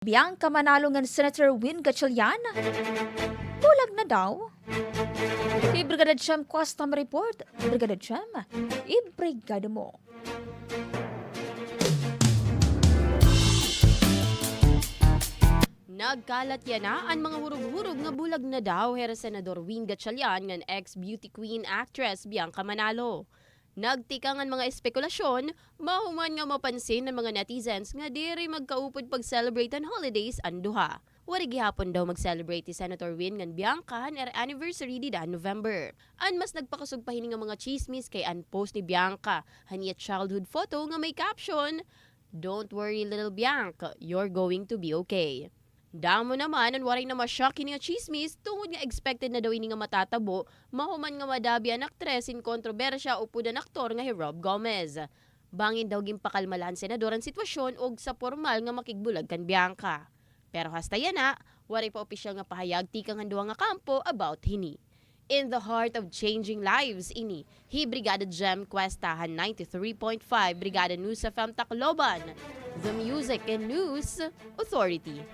Bianca Manalo ngan Senator Gatchalian Bulag na daw. Brigada Gem Cuesta report. Brigada Gem, ibrigada mo. Nagkalat yan ang mga hurug-hurug nga bulag na daw hera Senador Gatchalian ngan ex-beauty queen actress Bianca Manalo. Nagtikangan mga espekulasyon, mahuman nga mapansin ng mga netizens nga diri magkaupod pag-celebrate ang holidays ang duha. Wari gihapon daw mag-celebrate ni Senator Ngan Bianca ang anniversary dida November. An mas nagpakasugpahin nga mga chismis kay an post ni Bianca, haniya childhood photo nga may caption, "Don't worry little Bianca, you're going to be okay." Damo naman ang waray na masyak kini nga chismis tungod nga expected na daw ini nga matatabo, mahuman nga madabi ang aktres in kontrobersya upod ang aktor nga Rob Gomez. Bangin daw gimpakalmalan senador ang sitwasyon og sa formal nga makigbulag kan Bianca. Pero hasta yan waray pa opisyal nga pahayag tikang duha nga kampo about hini. In the heart of changing lives ini, Brigada Gem Cuesta 93.5 Brigada News FM Tacloban, the Music and News Authority.